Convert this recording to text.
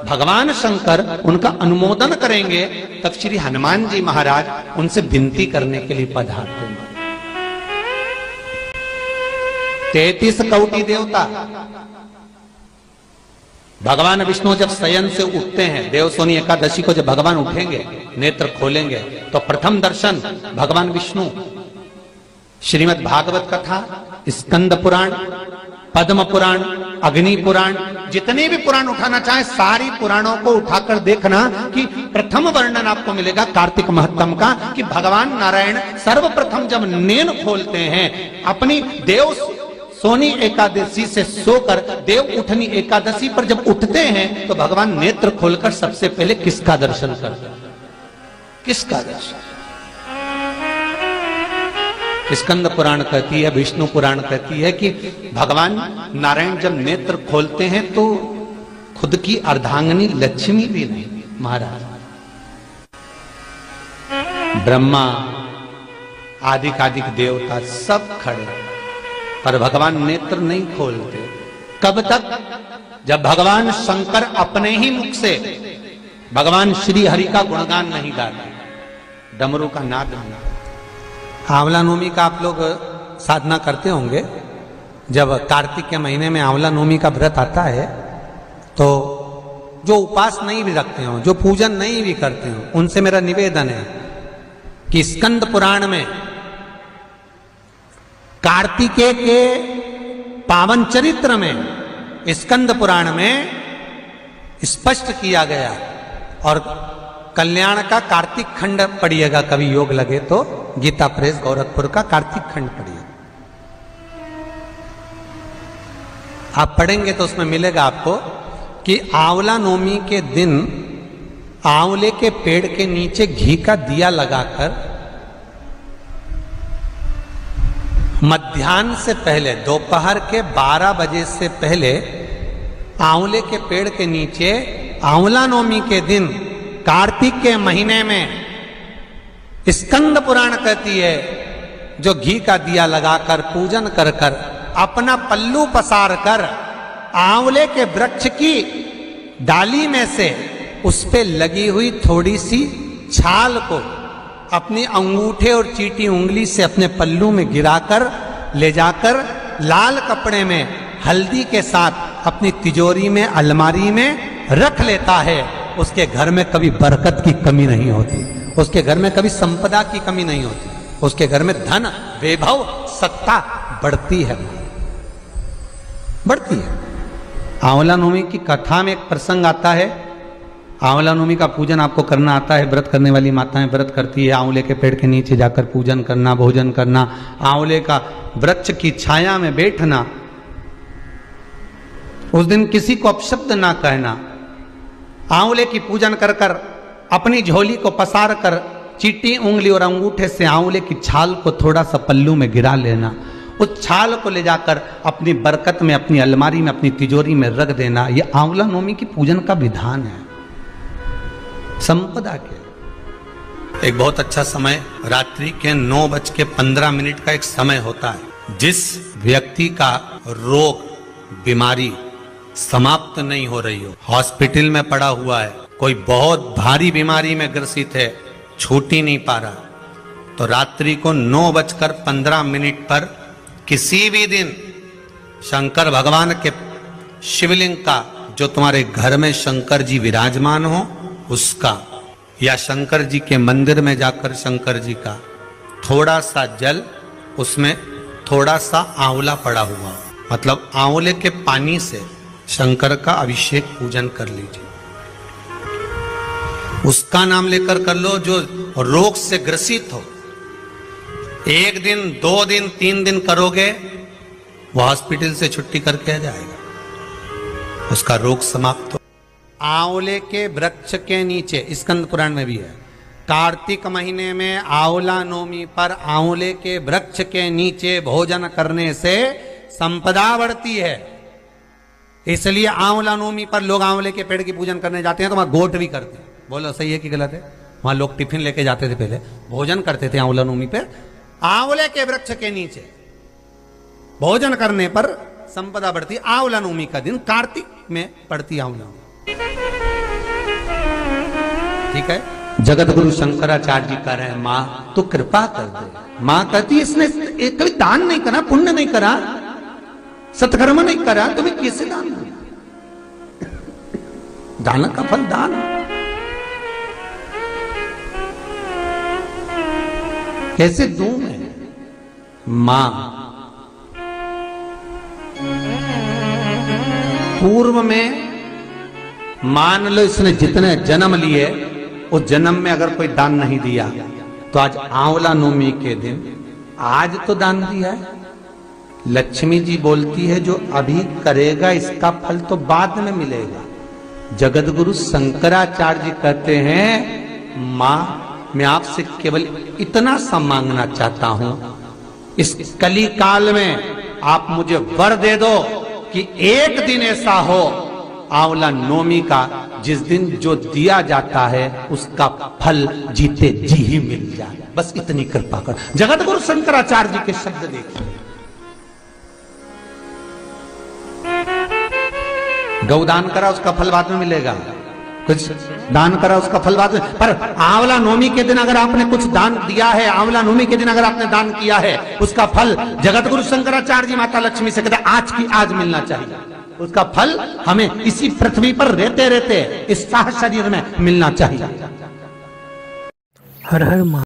भगवान शंकर उनका अनुमोदन करेंगे, तब श्री हनुमान जी महाराज उनसे विनती करने के लिए पधारते हैं। 33 कोटि देवता, भगवान विष्णु जब शयन से उठते हैं, देवसोनी एकादशी को जब भगवान उठेंगे, नेत्र खोलेंगे, तो प्रथम दर्शन भगवान विष्णु श्रीमद् भागवत कथा, स्कंद पुराण, पद्म पुराण, अग्नि पुराण, जितने भी पुराण उठाना चाहे सारी पुराणों को उठाकर देखना कि प्रथम वर्णन आपको मिलेगा कार्तिक महत्तम का, कि भगवान नारायण सर्वप्रथम जब नेत्र खोलते हैं, अपनी देव सोनी एकादशी से सोकर देव उठनी एकादशी पर जब उठते हैं, तो भगवान नेत्र खोलकर सबसे पहले किसका दर्शन करते हैं? किसका दर्शन? स्कंद पुराण कहती है, विष्णु पुराण कहती है कि भगवान नारायण जब नेत्र खोलते हैं तो खुद की अर्धांगिनी लक्ष्मी भी नहीं, महाराज ब्रह्मा आदिक देवता सब खड़े, पर भगवान नेत्र नहीं खोलते। कब तक? जब भगवान शंकर अपने ही मुख से भगवान श्री हरि का गुणगान नहीं गाते, डमरू का नाद नहीं। आंवला नवमी का आप लोग साधना करते होंगे। जब कार्तिक के महीने में आंवला नवमी का व्रत आता है, तो जो उपास नहीं भी रखते हो, जो पूजन नहीं भी करते हो, उनसे मेरा निवेदन है कि स्कंद पुराण में कार्तिकेय के पावन चरित्र में, स्कंद पुराण में स्पष्ट किया गया, और कल्याण का कार्तिक खंड पढ़िएगा, कभी योग लगे तो गीता प्रेस गोरखपुर का कार्तिक खंड पढ़िए, आप पढ़ेंगे तो उसमें मिलेगा आपको कि आंवला नवमी के दिन आंवले के पेड़ के नीचे घी का दिया लगाकर मध्याह्न से पहले, दोपहर के 12 बजे से पहले आंवले के पेड़ के नीचे आंवला नवमी के दिन कार्तिक के महीने में स्कंद पुराण कहती है, जो घी का दिया लगाकर पूजन कर कर अपना पल्लू पसार कर आंवले के वृक्ष की डाली में से उस पे लगी हुई थोड़ी सी छाल को अपनी अंगूठे और चीटी उंगली से अपने पल्लू में गिराकर ले जाकर लाल कपड़े में हल्दी के साथ अपनी तिजोरी में, अलमारी में रख लेता है। उसके घर में कभी बरकत की कमी नहीं होती, उसके घर में कभी संपदा की कमी नहीं होती, उसके घर में धन, वैभव, सत्ता बढ़ती है, बढ़ती है। आंवला नवमी की कथा में एक प्रसंग आता है। आंवला नवमी का पूजन आपको करना आता है, व्रत करने वाली माताएं व्रत करती है, आंवले के पेड़ के नीचे जाकर पूजन करना, भोजन करना, आंवले का वृक्ष की छाया में बैठना, उस दिन किसी को अपशब्द ना कहना, आंवले की पूजन कर कर अपनी झोली को पसार कर चीटी उंगली और अंगूठे से आंवले की छाल को थोड़ा सा पल्लू में गिरा लेना, उस छाल को ले जाकर अपनी बरकत में, अपनी अलमारी में, अपनी तिजोरी में रख देना। यह आंवला नवमी की पूजन का विधान है, संपदा के। एक बहुत अच्छा समय रात्रि के 9:15 का एक समय होता है, जिस व्यक्ति का रोग, बीमारी समाप्त नहीं हो रही हो, हॉस्पिटल में पड़ा हुआ है, कोई बहुत भारी बीमारी में ग्रसित है, छूट ही नहीं पा रहा, तो रात्रि को 9:15 पर किसी भी दिन शंकर भगवान के शिवलिंग का, जो तुम्हारे घर में शंकर जी विराजमान हो उसका, या शंकर जी के मंदिर में जाकर शंकर जी का थोड़ा सा जल, उसमें थोड़ा सा आंवला पड़ा हुआ, मतलब आंवले के पानी से शंकर का अभिषेक पूजन कर लीजिए। उसका नाम लेकर कर लो जो रोग से ग्रसित हो। 1 दिन, 2 दिन, 3 दिन करोगे, वो हॉस्पिटल से छुट्टी करके आ जाएगा, उसका रोग समाप्त हो। आंवले के वृक्ष के नीचे, स्कंद पुराण में भी है, कार्तिक महीने में आंवला नवमी पर आंवले के वृक्ष के नीचे भोजन करने से संपदा बढ़ती है। इसलिए आंवला नवमी पर लोग आंवले के पेड़ की पूजन करने जाते हैं, तो वहां गोट भी करते हैं। बोलो सही है कि गलत है? वहां लोग टिफिन लेके जाते थे, पहले भोजन करते थे आंवला नवमी पर, आंवले के वृक्ष के नीचे भोजन करने पर संपदा बढ़ती। आंवला नवमी का दिन कार्तिक में पड़ती आंवला नवमी। ठीक है। जगत गुरु शंकराचार्य जी कह रहे हैं मां तो कृपा कर दे। मां कहती है इसने कभी दान नहीं करा, पुण्य नहीं करा, सत्कर्म नहीं करा, तुम्हें कैसे दान दूं? दान का फल दान। कैसे दूं मैं? मां पूर्व में मान लो इसने जितने जन्म लिए उस जन्म में अगर कोई दान नहीं दिया तो आज आंवला नवमी के दिन आज तो दान दिया है। लक्ष्मी जी बोलती है जो अभी करेगा इसका फल तो बाद में मिलेगा। जगत गुरु शंकराचार्य जी कहते हैं मां मैं आपसे केवल इतना सा मांगना चाहता हूं, इस कली काल में आप मुझे वर दे दो कि एक दिन ऐसा हो आंवला नवमी का जिस दिन जो दिया जाता है उसका फल जीते जी ही मिल जाए, बस इतनी कृपा कर। जगत गुरु शंकराचार्य जी के शब्द देखिए। गौदान करा उसका फल बाद में मिलेगा, कुछ दान करा उसका फल बाद में, पर आंवला नवमी के दिन अगर आपने कुछ दान दिया है, आंवला नवमी के दिन अगर आपने दान किया है उसका फल जगत गुरु शंकराचार्य जी माता लक्ष्मी से कहते आज की आज मिलना चाहिए। उसका फल हमें इसी पृथ्वी पर रहते रहते इस साह शरीर में मिलना चाहिए। हर हर